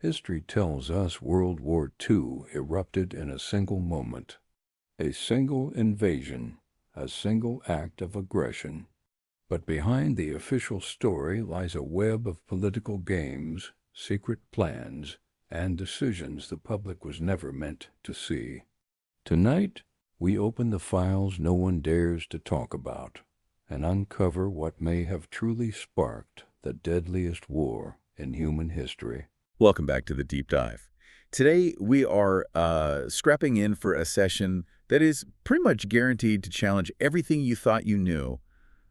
History tells us World War II erupted in a single moment, a single invasion, a single act of aggression. But behind the official story lies a web of political games, secret plans, and decisions the public was never meant to see. Tonight, we open the files no one dares to talk about and uncover what may have truly sparked the deadliest war in human history. Welcome back to the Deep Dive. Today, we are strapping in for a session that is pretty much guaranteed to challenge everything you thought you knew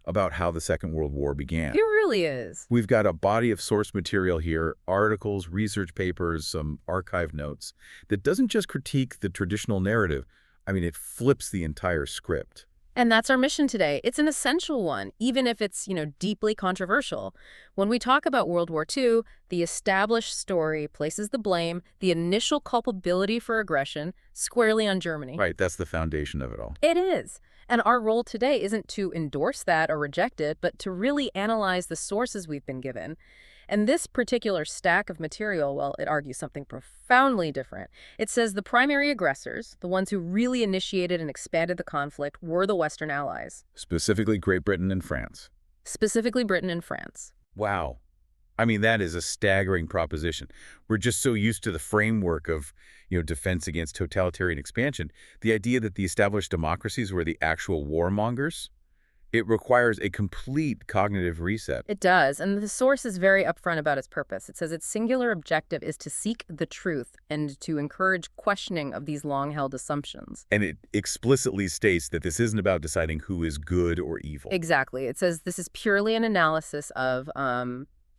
about how the Second World War began. It really is. We've got a body of source material here, articles, research papers, some archive notes, that doesn't just critique the traditional narrative. I mean, it flips the entire script. And that's our mission today. It's an essential one, even if it's, deeply controversial. When we talk about World War II, the established story places the blame, the initial culpability for aggression, squarely on Germany. Right, that's the foundation of it all. It is. And our role today isn't to endorse that or reject it, but to really analyze the sources we've been given. And this particular stack of material, well, it argues something profoundly different. It says the primary aggressors, the ones who really initiated and expanded the conflict, were the Western Allies. Specifically Great Britain and France. Specifically Britain and France. Wow. I mean, that is a staggering proposition. We're just so used to the framework of, defense against totalitarian expansion. The idea that the established democracies were the actual warmongers, it requires a complete cognitive reset. It does, and the source is very upfront about its purpose. It says its singular objective is to seek the truth and to encourage questioning of these long-held assumptions. And it explicitly states that this isn't about deciding who is good or evil. Exactly. It says this is purely an analysis of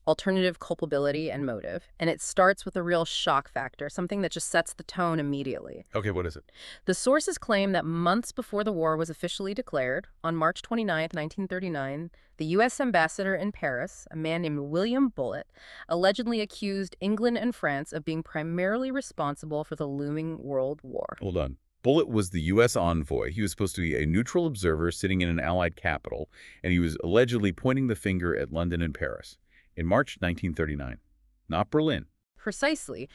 alternative culpability and motive, and it starts with a real shock factor, something that just sets the tone immediately. Okay, what is it? The sources claim that months before the war was officially declared, on March 29, 1939, the U.S. ambassador in Paris, a man named William Bullitt, allegedly accused England and France of being primarily responsible for the looming World War. Hold on. Bullitt was the U.S. envoy. He was supposed to be a neutral observer sitting in an Allied capital, and he was allegedly pointing the finger at London and Paris in March 1939, not Berlin. Precisely.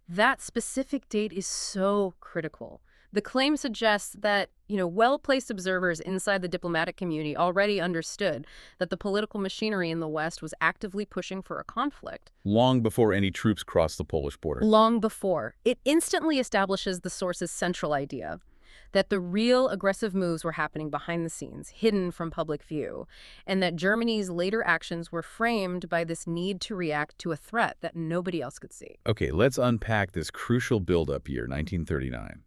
That specific date is so critical. The claim suggests that, well-placed observers inside the diplomatic community already understood that the political machinery in the West was actively pushing for a conflict. Long before any troops crossed the Polish border. Long before. It instantly establishes the source's central idea that the real aggressive moves were happening behind the scenes, hidden from public view, and that Germany's later actions were framed by this need to react to a threat that nobody else could see. Okay, let's unpack this crucial build-up year, 1939.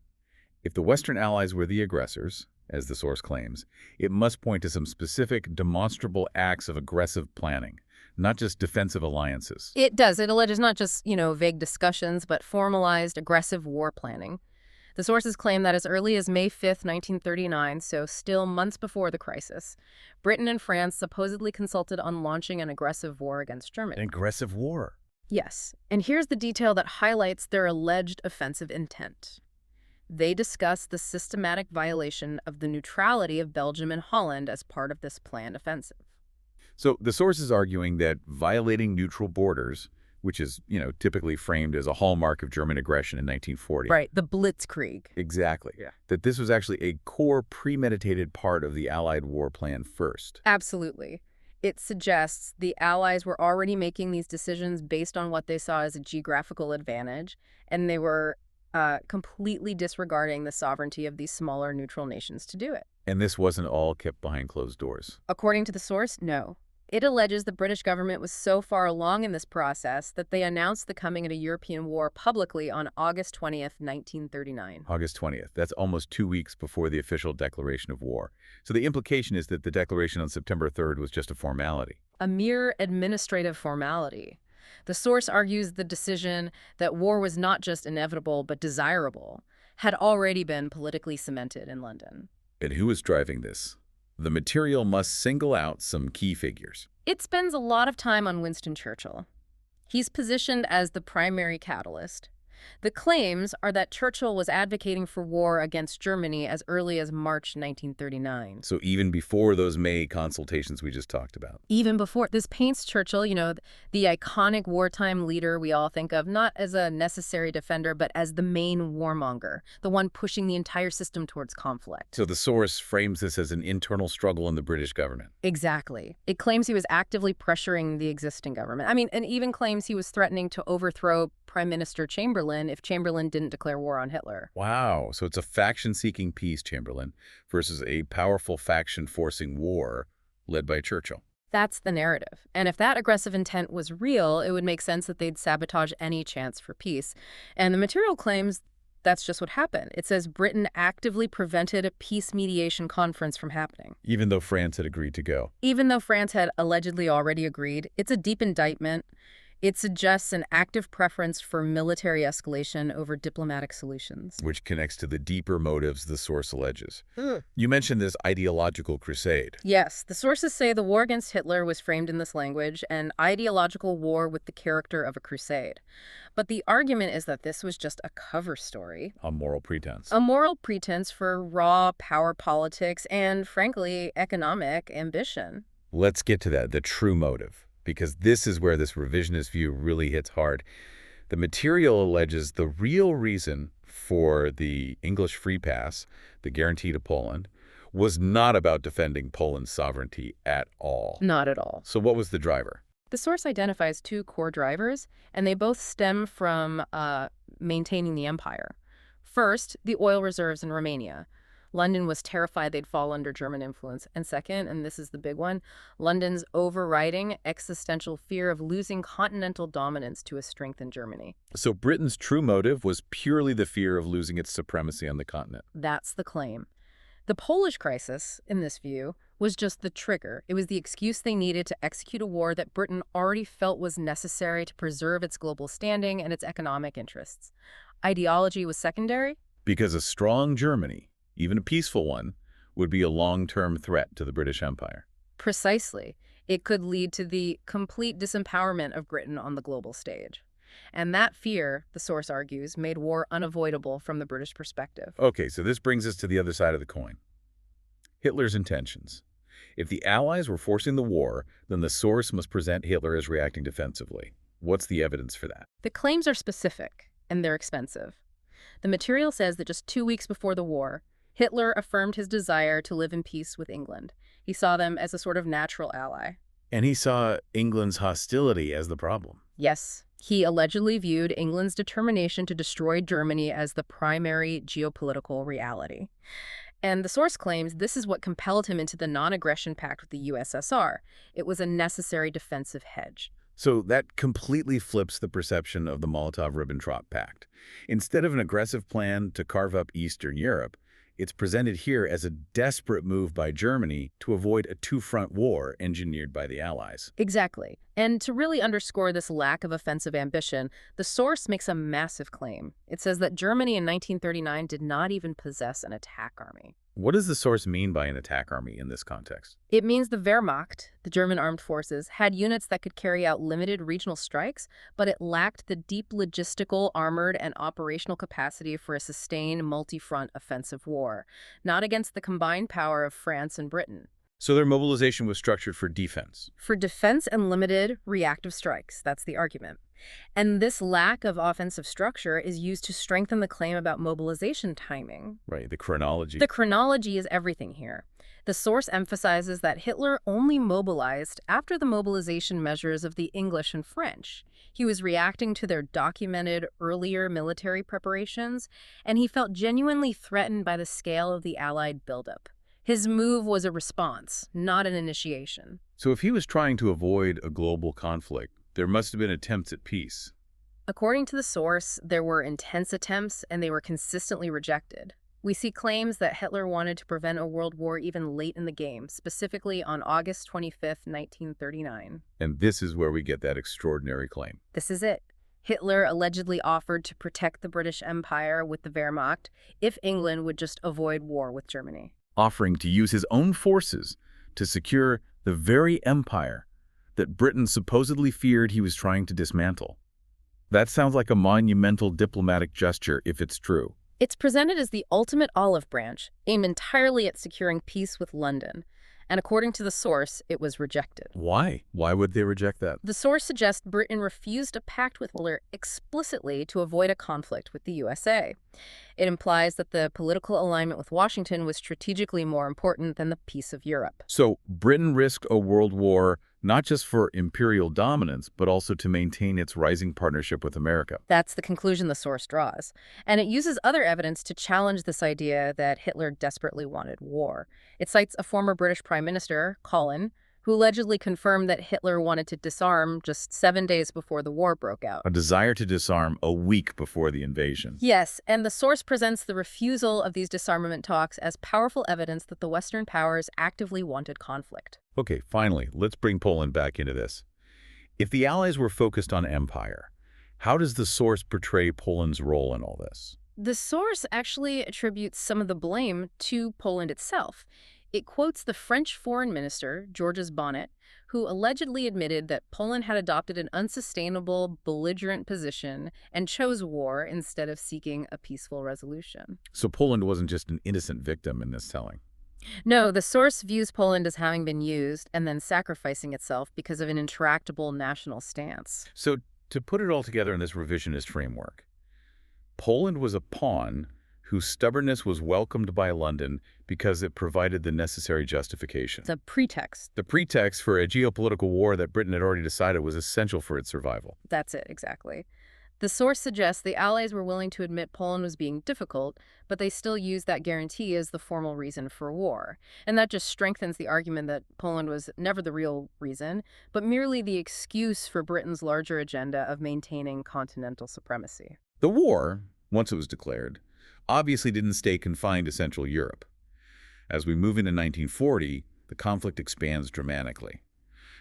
If the Western Allies were the aggressors, as the source claims, it must point to some specific, demonstrable acts of aggressive planning, not just defensive alliances. It does. It alleges not just, vague discussions, but formalized, aggressive war planning. The sources claim that as early as May 5, 1939, so still months before the crisis, Britain and France supposedly consulted on launching an aggressive war against Germany. An aggressive war? Yes, and here's the detail that highlights their alleged offensive intent. They discuss the systematic violation of the neutrality of Belgium and Holland as part of this planned offensive. So the source is arguing that violating neutral borders, which is, typically framed as a hallmark of German aggression in 1940. Right, the Blitzkrieg. Exactly. Yeah. That this was actually a core premeditated part of the Allied war plan first. Absolutely. It suggests the Allies were already making these decisions based on what they saw as a geographical advantage, and they were completely disregarding the sovereignty of these smaller neutral nations to do it. And this wasn't all kept behind closed doors. According to the source, no. It alleges the British government was so far along in this process that they announced the coming of a European war publicly on August 20th, 1939. August 20th. That's almost 2 weeks before the official declaration of war. So the implication is that the declaration on September 3rd was just a formality. A mere administrative formality. The source argues the decision that war was not just inevitable but desirable had already been politically cemented in London. And who was driving this? The material must single out some key figures. It spends a lot of time on Winston Churchill. He's positioned as the primary catalyst. The claims are that Churchill was advocating for war against Germany as early as March 1939. So even before those May consultations we just talked about. Even before, this paints Churchill, the iconic wartime leader we all think of, not as a necessary defender, but as the main warmonger, the one pushing the entire system towards conflict. So the source frames this as an internal struggle in the British government. Exactly. It claims he was actively pressuring the existing government. And even claims he was threatening to overthrow Prime Minister Chamberlain if Chamberlain didn't declare war on Hitler. Wow. So it's a faction-seeking peace, Chamberlain, versus a powerful faction forcing war led by Churchill. That's the narrative. And if that aggressive intent was real, it would make sense that they'd sabotage any chance for peace. And the material claims that's just what happened. It says Britain actively prevented a peace mediation conference from happening. Even though France had agreed to go. Even though France had allegedly already agreed, it's a deep indictment. It suggests an active preference for military escalation over diplomatic solutions. Which connects to the deeper motives the source alleges. You mentioned this ideological crusade. Yes, the sources say the war against Hitler was framed in this language, an ideological war with the character of a crusade. But the argument is that this was just a cover story. A moral pretense. A moral pretense for raw power politics and, frankly, economic ambition. Let's get to that, the true motive, because this is where this revisionist view really hits hard. The material alleges the real reason for the English free pass, the guarantee to Poland, was not about defending Poland's sovereignty at all. Not at all. So what was the driver? The source identifies two core drivers, and they both stem from maintaining the empire. First, the oil reserves in Romania. London was terrified they'd fall under German influence. And second, and this is the big one, London's overriding existential fear of losing continental dominance to a strengthened Germany. So Britain's true motive was purely the fear of losing its supremacy on the continent. That's the claim. The Polish crisis, in this view, was just the trigger. It was the excuse they needed to execute a war that Britain already felt was necessary to preserve its global standing and its economic interests. Ideology was secondary? Because a strong Germany, even a peaceful one, would be a long-term threat to the British Empire. Precisely. It could lead to the complete disempowerment of Britain on the global stage. And that fear, the source argues, made war unavoidable from the British perspective. Okay, so this brings us to the other side of the coin. Hitler's intentions. If the Allies were forcing the war, then the source must present Hitler as reacting defensively. What's the evidence for that? The claims are specific, and they're expensive. The material says that just 2 weeks before the war, Hitler affirmed his desire to live in peace with England. He saw them as a sort of natural ally. And he saw England's hostility as the problem. Yes, he allegedly viewed England's determination to destroy Germany as the primary geopolitical reality. And the source claims this is what compelled him into the non-aggression pact with the USSR. It was a necessary defensive hedge. So that completely flips the perception of the Molotov-Ribbentrop Pact. Instead of an aggressive plan to carve up Eastern Europe, it's presented here as a desperate move by Germany to avoid a two-front war engineered by the Allies. Exactly. And to really underscore this lack of offensive ambition, the source makes a massive claim. It says that Germany in 1939 did not even possess an attack army. What does the source mean by an attack army in this context? It means the Wehrmacht, the German armed forces, had units that could carry out limited regional strikes, but it lacked the deep logistical, armored, and operational capacity for a sustained multi-front offensive war, not against the combined power of France and Britain. So their mobilization was structured for defense. For defense and limited reactive strikes, that's the argument. And this lack of offensive structure is used to strengthen the claim about mobilization timing. Right, the chronology. The chronology is everything here. The source emphasizes that Hitler only mobilized after the mobilization measures of the English and French. He was reacting to their documented earlier military preparations, and he felt genuinely threatened by the scale of the Allied buildup. His move was a response, not an initiation. So if he was trying to avoid a global conflict, there must have been attempts at peace. According to the source, there were intense attempts, and they were consistently rejected. We see claims that Hitler wanted to prevent a world war even late in the game, specifically on August 25, 1939. And this is where we get that extraordinary claim. This is it. Hitler allegedly offered to protect the British Empire with the Wehrmacht if England would just avoid war with Germany. Offering to use his own forces to secure the very empire that Britain supposedly feared he was trying to dismantle. That sounds like a monumental diplomatic gesture if it's true. It's presented as the ultimate olive branch, aimed entirely at securing peace with London. And according to the source, it was rejected. Why? Why would they reject that? The source suggests Britain refused a pact with Hitler explicitly to avoid a conflict with the USA. It implies that the political alignment with Washington was strategically more important than the peace of Europe. So Britain risked a world war not just for imperial dominance, but also to maintain its rising partnership with America. That's the conclusion the source draws. And it uses other evidence to challenge this idea that Hitler desperately wanted war. It cites a former British Prime Minister, Collin, who allegedly confirmed that Hitler wanted to disarm just 7 days before the war broke out. A desire to disarm a week before the invasion. Yes, and the source presents the refusal of these disarmament talks as powerful evidence that the Western powers actively wanted conflict. Okay, finally, let's bring Poland back into this. If the Allies were focused on empire, how does the source portray Poland's role in all this? The source actually attributes some of the blame to Poland itself. It quotes the French foreign minister, Georges Bonnet, who allegedly admitted that Poland had adopted an unsustainable, belligerent position and chose war instead of seeking a peaceful resolution. So Poland wasn't just an innocent victim in this telling. No, the source views Poland as having been used and then sacrificing itself because of an intractable national stance. So to put it all together in this revisionist framework, Poland was a pawn whose stubbornness was welcomed by London because it provided the necessary justification. The pretext. The pretext for a geopolitical war that Britain had already decided was essential for its survival. That's it, exactly. The source suggests the Allies were willing to admit Poland was being difficult, but they still used that guarantee as the formal reason for war. And that just strengthens the argument that Poland was never the real reason, but merely the excuse for Britain's larger agenda of maintaining continental supremacy. The war, once it was declared, obviously didn't stay confined to Central Europe. As we move into 1940, the conflict expands dramatically.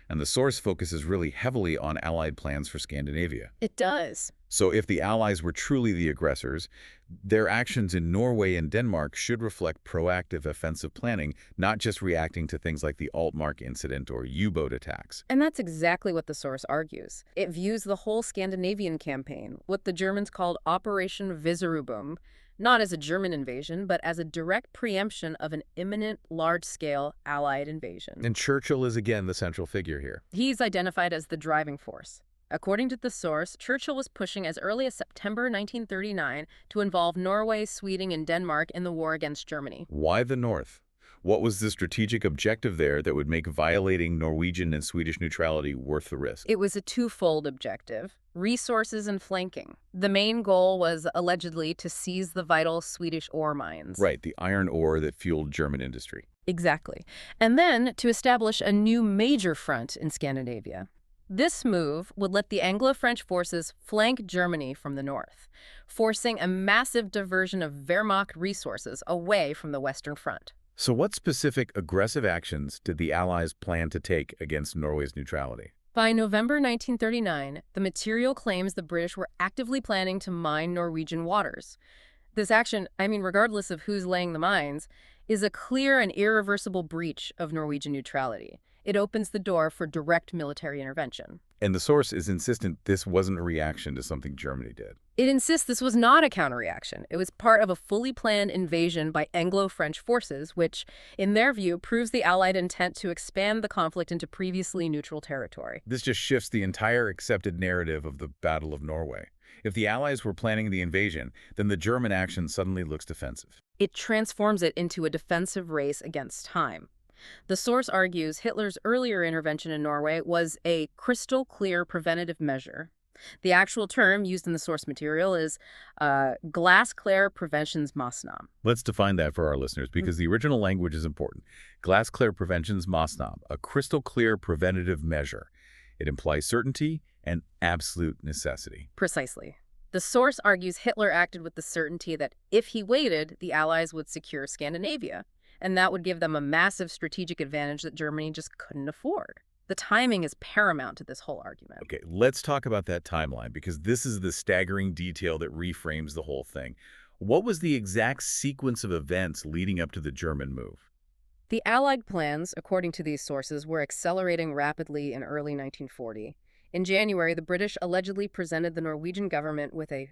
And the source focuses really heavily on Allied plans for Scandinavia. It does. So if the Allies were truly the aggressors, their actions in Norway and Denmark should reflect proactive offensive planning, not just reacting to things like the Altmark incident or U-boat attacks. And that's exactly what the source argues. It views the whole Scandinavian campaign, what the Germans called Operation Viserubum, not as a German invasion, but as a direct preemption of an imminent, large-scale Allied invasion. And Churchill is again the central figure here. He's identified as the driving force. According to the source, Churchill was pushing as early as September 1939 to involve Norway, Sweden, and Denmark in the war against Germany. Why the North? What was the strategic objective there that would make violating Norwegian and Swedish neutrality worth the risk? It was a twofold objective: resources and flanking. The main goal was allegedly to seize the vital Swedish ore mines. Right, the iron ore that fueled German industry. Exactly. And then to establish a new major front in Scandinavia. This move would let the Anglo-French forces flank Germany from the north, forcing a massive diversion of Wehrmacht resources away from the Western Front. So what specific aggressive actions did the Allies plan to take against Norway's neutrality? By November 1939, the material claims the British were actively planning to mine Norwegian waters. This action, regardless of who's laying the mines, is a clear and irreversible breach of Norwegian neutrality. It opens the door for direct military intervention. And the source is insistent this wasn't a reaction to something Germany did. It insists this was not a counterreaction. It was part of a fully planned invasion by Anglo-French forces, which, in their view, proves the Allied intent to expand the conflict into previously neutral territory. This just shifts the entire accepted narrative of the Battle of Norway. If the Allies were planning the invasion, then the German action suddenly looks defensive. It transforms it into a defensive race against time. The source argues Hitler's earlier intervention in Norway was a crystal-clear preventative measure. The actual term used in the source material is glasklar Preventionsmaßnahme. Let's define that for our listeners, because the original language is important. Glasklar Preventionsmaßnahme, a crystal-clear preventative measure. It implies certainty and absolute necessity. Precisely. The source argues Hitler acted with the certainty that if he waited, the Allies would secure Scandinavia, and that would give them a massive strategic advantage that Germany just couldn't afford. The timing is paramount to this whole argument. Okay, let's talk about that timeline, because this is the staggering detail that reframes the whole thing. What was the exact sequence of events leading up to the German move? The Allied plans, according to these sources, were accelerating rapidly in early 1940. In January, the British allegedly presented the Norwegian government with a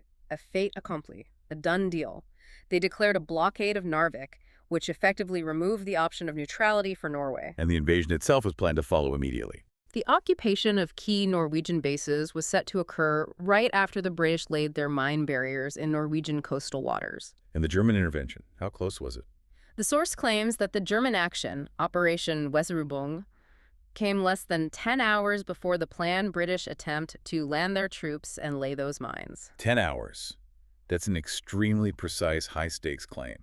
fait accompli, a done deal. They declared a blockade of Narvik, which effectively removed the option of neutrality for Norway. And the invasion itself was planned to follow immediately. The occupation of key Norwegian bases was set to occur right after the British laid their mine barriers in Norwegian coastal waters. And the German intervention, how close was it? The source claims that the German action, Operation Weserübung, came less than 10 hours before the planned British attempt to land their troops and lay those mines. 10 hours. That's an extremely precise, high-stakes claim.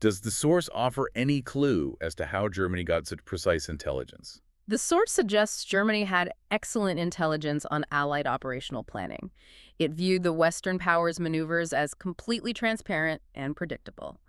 Does the source offer any clue as to how Germany got such precise intelligence? The source suggests Germany had excellent intelligence on Allied operational planning. It viewed the Western powers' maneuvers as completely transparent and predictable.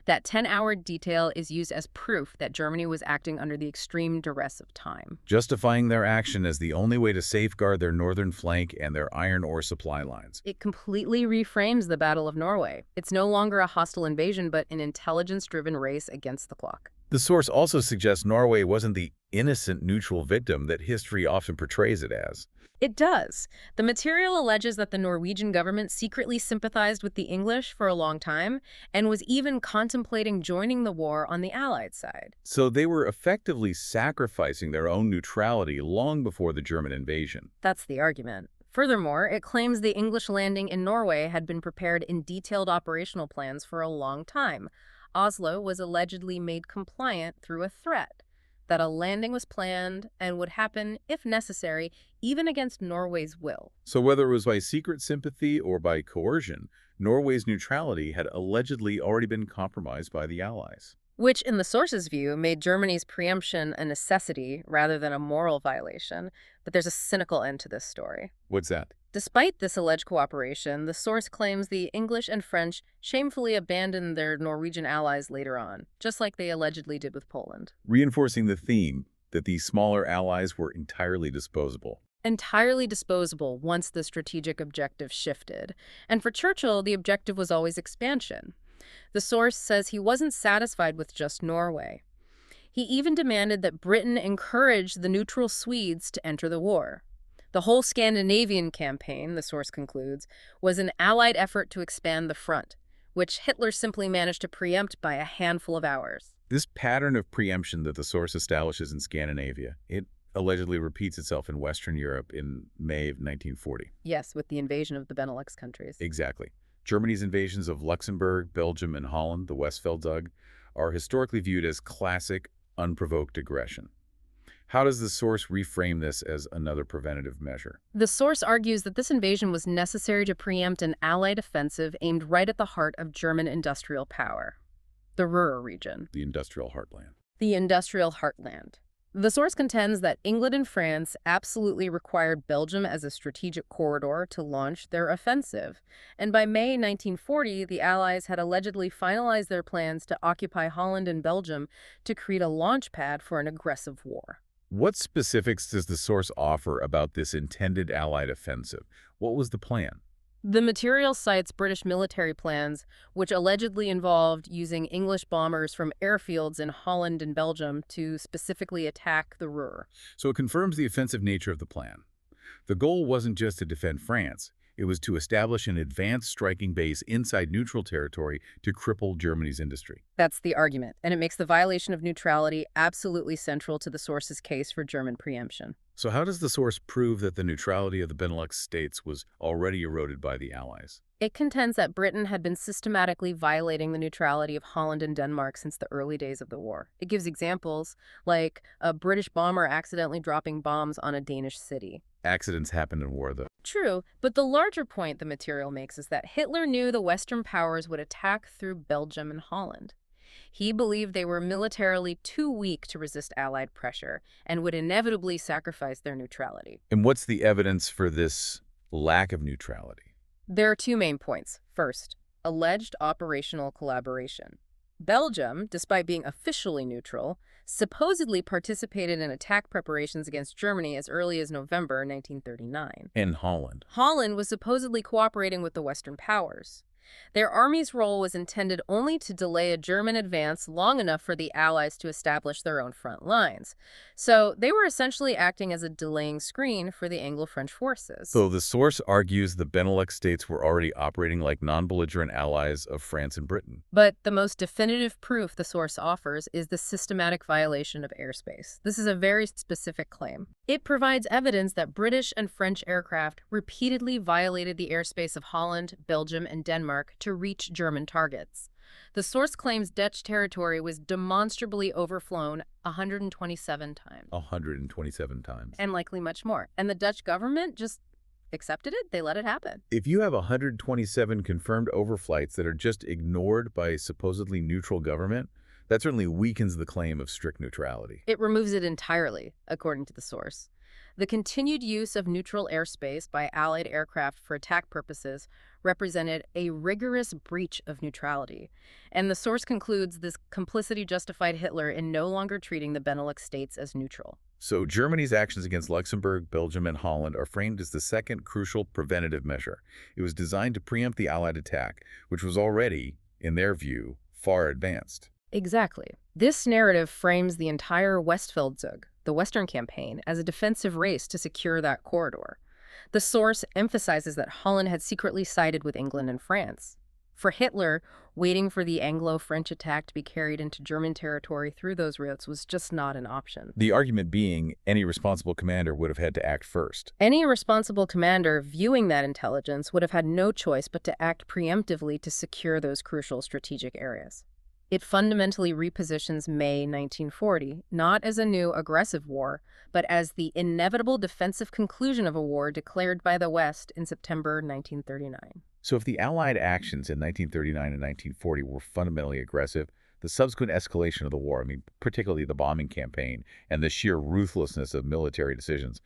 That 10-hour detail is used as proof that Germany was acting under the extreme duress of time, Justifying their action as the only way to safeguard their northern flank and their iron ore supply lines. It completely reframes the Battle of Norway. It's no longer a hostile invasion, but an intelligence-driven race against the clock. The source also suggests Norway wasn't the innocent neutral victim that history often portrays it as. It does. The material alleges that the Norwegian government secretly sympathized with the English for a long time and was even contemplating joining the war on the Allied side. So they were effectively sacrificing their own neutrality long before the German invasion. That's the argument. Furthermore, it claims the English landing in Norway had been prepared in detailed operational plans for a long time. Oslo was allegedly made compliant through a threat that a landing was planned and would happen, if necessary, even against Norway's will. So whether it was by secret sympathy or by coercion, Norway's neutrality had allegedly already been compromised by the Allies. Which, in the source's view, made Germany's preemption a necessity rather than a moral violation. But there's a cynical end to this story. What's that? Despite this alleged cooperation, the source claims the English and French shamefully abandoned their Norwegian allies later on, just like they allegedly did with Poland. Reinforcing the theme that these smaller allies were entirely disposable. Entirely disposable once the strategic objective shifted. And for Churchill, the objective was always expansion. The source says he wasn't satisfied with just Norway. He even demanded that Britain encourage the neutral Swedes to enter the war. The whole Scandinavian campaign, the source concludes, was an Allied effort to expand the front, which Hitler simply managed to preempt by a handful of hours. This pattern of preemption that the source establishes in Scandinavia, it allegedly repeats itself in Western Europe in May of 1940. Yes, with the invasion of the Benelux countries. Exactly. Germany's invasions of Luxembourg, Belgium, and Holland, the Westfeldzug, are historically viewed as classic, unprovoked aggression. How does the source reframe this as another preventative measure? The source argues that this invasion was necessary to preempt an Allied offensive aimed right at the heart of German industrial power, the Ruhr region. The industrial heartland. The industrial heartland. The source contends that England and France absolutely required Belgium as a strategic corridor to launch their offensive, and by May 1940, the Allies had allegedly finalized their plans to occupy Holland and Belgium to create a launch pad for an aggressive war. What specifics does the source offer about this intended Allied offensive? What was the plan? The material cites British military plans, which allegedly involved using English bombers from airfields in Holland and Belgium to specifically attack the Ruhr. So it confirms the offensive nature of the plan. The goal wasn't just to defend France. It was to establish an advanced striking base inside neutral territory to cripple Germany's industry. That's the argument, and it makes the violation of neutrality absolutely central to the source's case for German preemption. So how does the source prove that the neutrality of the Benelux states was already eroded by the Allies? It contends that Britain had been systematically violating the neutrality of Holland and Denmark since the early days of the war. It gives examples, like a British bomber accidentally dropping bombs on a Danish city. Accidents happen in war, though. True, but the larger point the material makes is that Hitler knew the Western powers would attack through Belgium and Holland. He believed they were militarily too weak to resist Allied pressure and would inevitably sacrifice their neutrality. And what's the evidence for this lack of neutrality? There are two main points. First, alleged operational collaboration. Belgium, despite being officially neutral, supposedly participated in attack preparations against Germany as early as November 1939. And Holland. Holland was supposedly cooperating with the Western powers. Their army's role was intended only to delay a German advance long enough for the Allies to establish their own front lines. So they were essentially acting as a delaying screen for the Anglo-French forces. So the source argues the Benelux states were already operating like non-belligerent allies of France and Britain. But the most definitive proof the source offers is the systematic violation of airspace. This is a very specific claim. It provides evidence that British and French aircraft repeatedly violated the airspace of Holland, Belgium, and Denmark to reach German targets. The source claims Dutch territory was demonstrably overflown 127 times. 127 times. And likely much more. And the Dutch government just accepted it. They let it happen. If you have 127 confirmed overflights that are just ignored by a supposedly neutral government, that certainly weakens the claim of strict neutrality. It removes it entirely, according to the source. The continued use of neutral airspace by Allied aircraft for attack purposes represented a rigorous breach of neutrality. And the source concludes this complicity justified Hitler in no longer treating the Benelux states as neutral. So Germany's actions against Luxembourg, Belgium, and Holland are framed as the second crucial preventative measure. It was designed to preempt the Allied attack, which was already, in their view, far advanced. Exactly. This narrative frames the entire Westfeldzug, the Western Campaign, as a defensive race to secure that corridor. The source emphasizes that Holland had secretly sided with England and France. For Hitler, waiting for the Anglo-French attack to be carried into German territory through those routes was just not an option. The argument being any responsible commander would have had to act first. Any responsible commander viewing that intelligence would have had no choice but to act preemptively to secure those crucial strategic areas. It fundamentally repositions May 1940, not as a new aggressive war, but as the inevitable defensive conclusion of a war declared by the West in September 1939. So if the Allied actions in 1939 and 1940 were fundamentally aggressive, the subsequent escalation of the war, particularly the bombing campaign and the sheer ruthlessness of military decisions,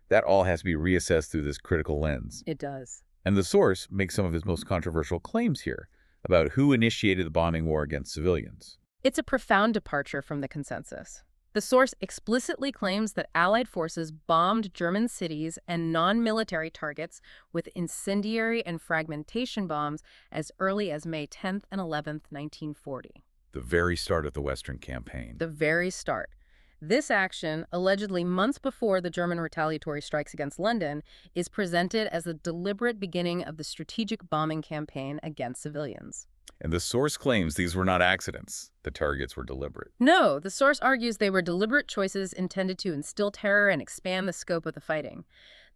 that all has to be reassessed through this critical lens. It does. And the source makes some of his most controversial claims here about who initiated the bombing war against civilians. It's a profound departure from the consensus. The source explicitly claims that Allied forces bombed German cities and non-military targets with incendiary and fragmentation bombs as early as May 10th and 11th, 1940. The very start of the Western campaign. The very start. This action, allegedly months before the German retaliatory strikes against London, is presented as a deliberate beginning of the strategic bombing campaign against civilians. And the source claims these were not accidents. The targets were deliberate. No, the source argues they were deliberate choices intended to instill terror and expand the scope of the fighting.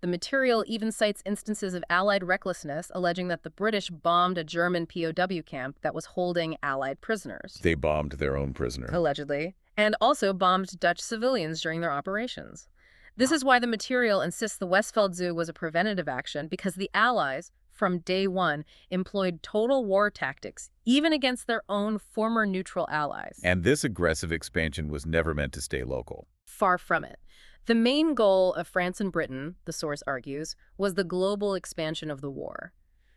The material even cites instances of Allied recklessness, alleging that the British bombed a German POW camp that was holding Allied prisoners. They bombed their own prisoner. Allegedly. And also bombed Dutch civilians during their operations. This is why the material insists the Westfeldzug was a preventative action, because the Allies, from day one, employed total war tactics, even against their own former neutral allies. And this aggressive expansion was never meant to stay local. Far from it. The main goal of France and Britain, the source argues, was the global expansion of the war.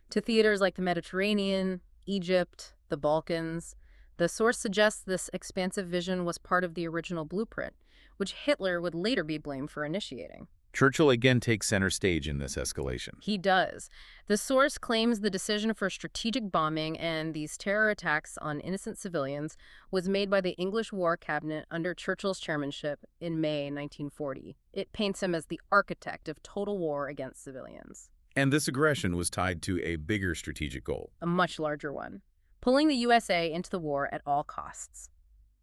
To theaters like the Mediterranean, Egypt, the Balkans. The source suggests this expansive vision was part of the original blueprint, which Hitler would later be blamed for initiating. Churchill again takes center stage in this escalation. He does. The source claims the decision for strategic bombing and these terror attacks on innocent civilians was made by the English War Cabinet under Churchill's chairmanship in May 1940. It paints him as the architect of total war against civilians. And this aggression was tied to a bigger strategic goal. A much larger one. Pulling the USA into the war at all costs.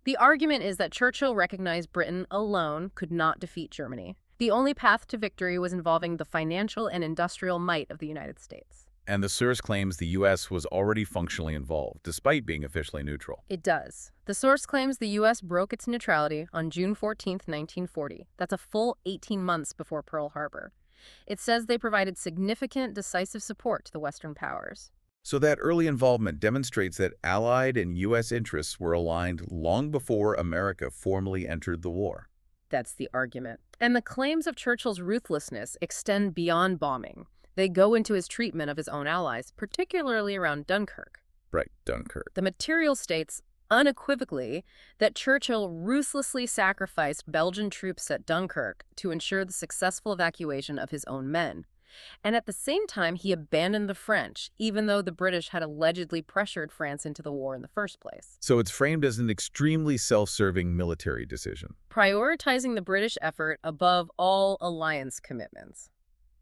The argument is that Churchill recognized Britain alone could not defeat Germany. The only path to victory was involving the financial and industrial might of the United States. And the source claims the U.S. was already functionally involved, despite being officially neutral. It does. The source claims the U.S. broke its neutrality on June 14, 1940. That's a full 18 months before Pearl Harbor. It says they provided significant, decisive support to the Western powers. So that early involvement demonstrates that Allied and U.S. interests were aligned long before America formally entered the war. That's the argument. And the claims of Churchill's ruthlessness extend beyond bombing. They go into his treatment of his own allies, particularly around Dunkirk. Right, Dunkirk. The material states unequivocally that Churchill ruthlessly sacrificed Belgian troops at Dunkirk to ensure the successful evacuation of his own men. And at the same time, he abandoned the French, even though the British had allegedly pressured France into the war in the first place. So it's framed as an extremely self-serving military decision. Prioritizing the British effort above all alliance commitments.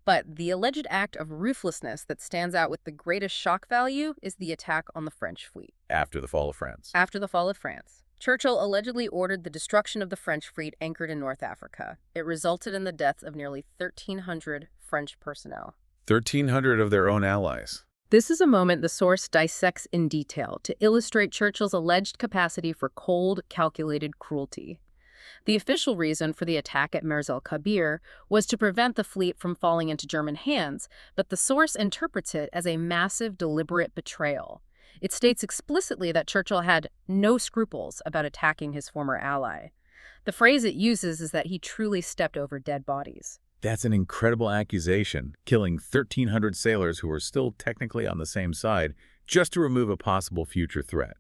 But the alleged act of ruthlessness that stands out with the greatest shock value is the attack on the French fleet. After the fall of France. After the fall of France, Churchill allegedly ordered the destruction of the French fleet anchored in North Africa. It resulted in the deaths of nearly 1,300 French personnel. 1,300 of their own allies. This is a moment the source dissects in detail to illustrate Churchill's alleged capacity for cold, calculated cruelty. The official reason for the attack at Mers el-Kabir was to prevent the fleet from falling into German hands, but the source interprets it as a massive, deliberate betrayal. It states explicitly that Churchill had no scruples about attacking his former ally. The phrase it uses is that he truly stepped over dead bodies. That's an incredible accusation, killing 1,300 sailors who were still technically on the same side just to remove a possible future threat.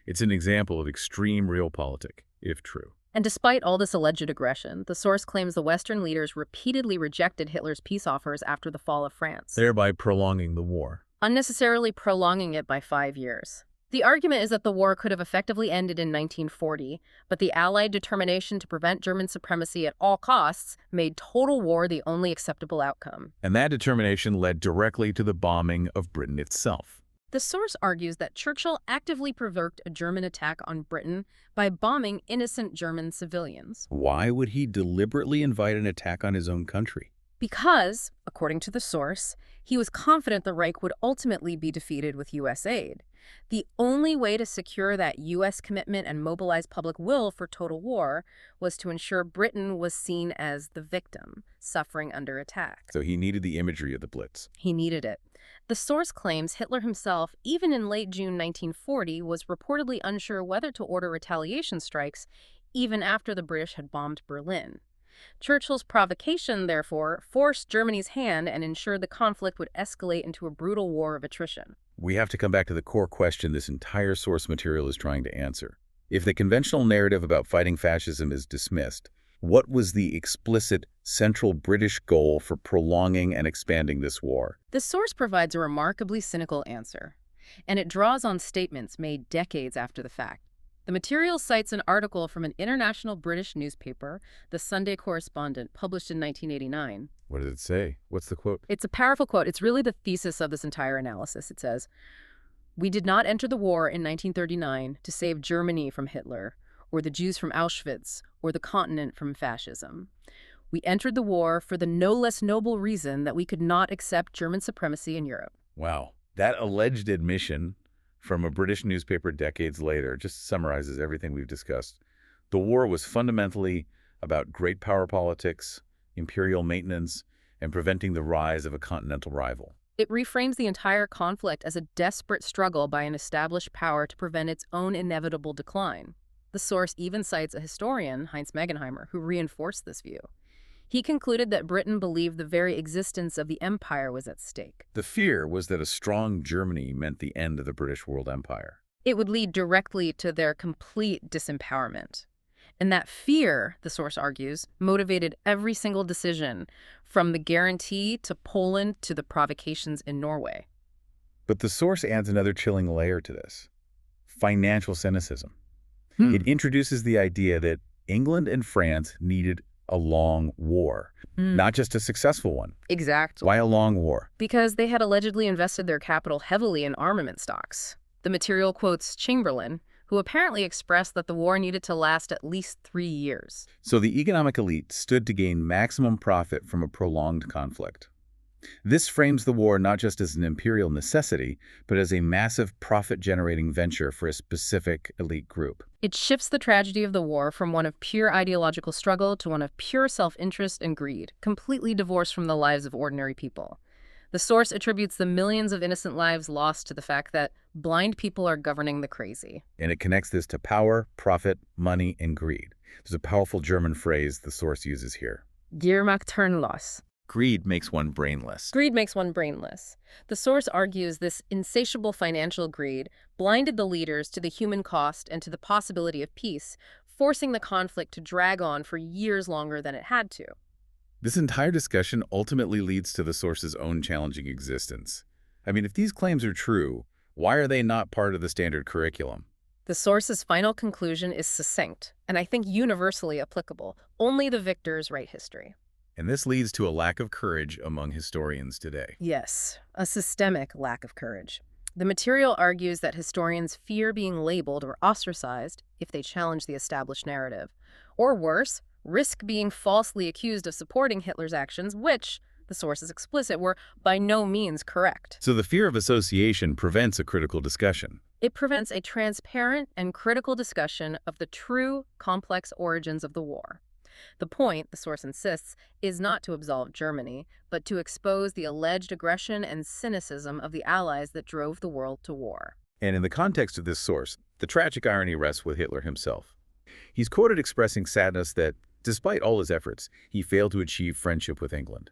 It's an example of extreme realpolitik, if true. And despite all this alleged aggression, the source claims the Western leaders repeatedly rejected Hitler's peace offers after the fall of France, Thereby prolonging the war. unnecessarily prolonging it by 5 years. The argument is that the war could have effectively ended in 1940, but the Allied determination to prevent German supremacy at all costs made total war the only acceptable outcome. And that determination led directly to the bombing of Britain itself. The source argues that Churchill actively provoked a German attack on Britain by bombing innocent German civilians. Why would he deliberately invite an attack on his own country? Because, according to the source, he was confident the Reich would ultimately be defeated with U.S. aid. The only way to secure that U.S. commitment and mobilize public will for total war was to ensure Britain was seen as the victim, suffering under attack. So he needed the imagery of the Blitz. He needed it. The source claims Hitler himself, even in late June 1940, was reportedly unsure whether to order retaliation strikes, even after the British had bombed Berlin. Churchill's provocation, therefore, forced Germany's hand and ensured the conflict would escalate into a brutal war of attrition. We have to come back to the core question this entire source material is trying to answer. If the conventional narrative about fighting fascism is dismissed, what was the explicit central British goal for prolonging and expanding this war? The source provides a remarkably cynical answer, and it draws on statements made decades after the fact. The material cites an article from an international British newspaper, the Sunday Correspondent, published in 1989. What does it say? What's the quote? It's a powerful quote. It's really the thesis of this entire analysis. It says, "We did not enter the war in 1939 to save Germany from Hitler, or the Jews from Auschwitz, or the continent from fascism. We entered the war for the no less noble reason that we could not accept German supremacy in Europe." Wow. That alleged admission from a British newspaper decades later just summarizes everything we've discussed. The war was fundamentally about great power politics, imperial maintenance, and preventing the rise of a continental rival. It reframes the entire conflict as a desperate struggle by an established power to prevent its own inevitable decline. The source even cites a historian, Heinz Megenheimer, who reinforced this view. He concluded that Britain believed the very existence of the empire was at stake. The fear was that a strong Germany meant the end of the British world empire. It would lead directly to their complete disempowerment. And that fear, the source argues, motivated every single decision, from the guarantee to Poland to the provocations in Norway. But the source adds another chilling layer to this: financial cynicism. It introduces the idea that England and France needed a long war, not just a successful one. Exactly. Why a long war? Because they had allegedly invested their capital heavily in armament stocks. The material quotes Chamberlain, who apparently expressed that the war needed to last at least 3 years. So the economic elite stood to gain maximum profit from a prolonged conflict. This frames the war not just as an imperial necessity, but as a massive profit-generating venture for a specific elite group. It shifts the tragedy of the war from one of pure ideological struggle to one of pure self-interest and greed, completely divorced from the lives of ordinary people. The source attributes the millions of innocent lives lost to the fact that blind people are governing the crazy. And it connects this to power, profit, money, and greed. There's a powerful German phrase the source uses here. Gier macht Hirnlos. Greed makes one brainless. Greed makes one brainless. The source argues this insatiable financial greed blinded the leaders to the human cost and to the possibility of peace, forcing the conflict to drag on for years longer than it had to. This entire discussion ultimately leads to the source's own challenging existence. I mean, if these claims are true, why are they not part of the standard curriculum? The source's final conclusion is succinct, and I think universally applicable. Only the victors write history. And this leads to a lack of courage among historians today. Yes, a systemic lack of courage. The material argues that historians fear being labeled or ostracized if they challenge the established narrative. Or worse, risk being falsely accused of supporting Hitler's actions, which, the source is explicit, were by no means correct. So the fear of association prevents a critical discussion. It prevents a transparent and critical discussion of the true, complex origins of the war. The point, the source insists, is not to absolve Germany, but to expose the alleged aggression and cynicism of the Allies that drove the world to war. And in the context of this source, the tragic irony rests with Hitler himself. He's quoted expressing sadness that, despite all his efforts, he failed to achieve friendship with England,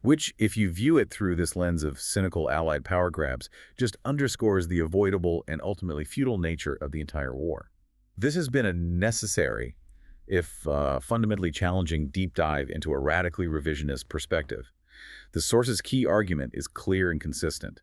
which, if you view it through this lens of cynical Allied power grabs, just underscores the avoidable and ultimately futile nature of the entire war. This has been a necessary, if fundamentally challenging, deep dive into a radically revisionist perspective. The source's key argument is clear and consistent.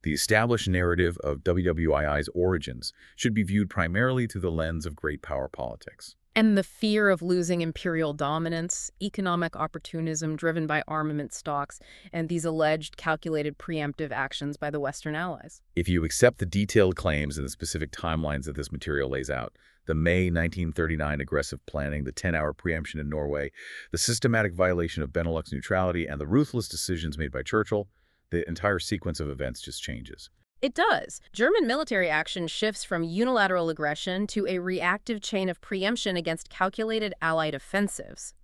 The established narrative of WWII's origins should be viewed primarily through the lens of great power politics. And the fear of losing imperial dominance, economic opportunism driven by armament stocks, and these alleged calculated preemptive actions by the Western Allies. If you accept the detailed claims and the specific timelines that this material lays out, the May 1939 aggressive planning, the 10-hour preemption in Norway, the systematic violation of Benelux neutrality, and the ruthless decisions made by Churchill, the entire sequence of events just changes. It does. German military action shifts from unilateral aggression to a reactive chain of preemption against calculated Allied offensives.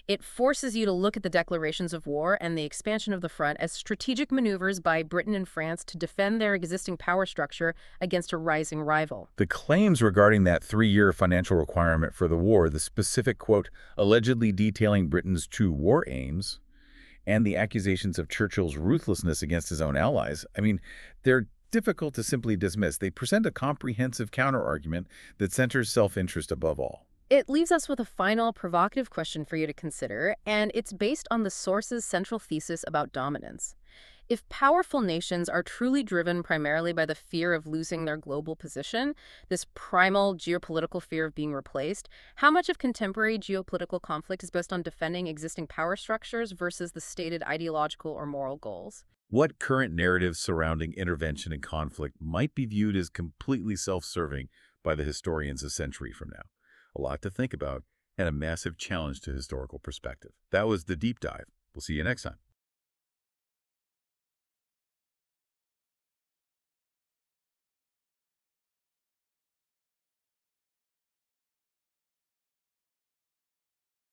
It forces you to look at the declarations of war and the expansion of the front as strategic maneuvers by Britain and France to defend their existing power structure against a rising rival. The claims regarding that 3-year financial requirement for the war, the specific, quote, allegedly detailing Britain's true war aims, and the accusations of Churchill's ruthlessness against his own allies, I mean, they're difficult to simply dismiss. They present a comprehensive counterargument that centers self-interest above all. It leaves us with a final provocative question for you to consider, and it's based on the source's central thesis about dominance. If powerful nations are truly driven primarily by the fear of losing their global position, this primal geopolitical fear of being replaced, how much of contemporary geopolitical conflict is based on defending existing power structures versus the stated ideological or moral goals? What current narratives surrounding intervention and conflict might be viewed as completely self-serving by the historians a century from now? A lot to think about and a massive challenge to historical perspective. That was The Deep Dive. We'll see you next time.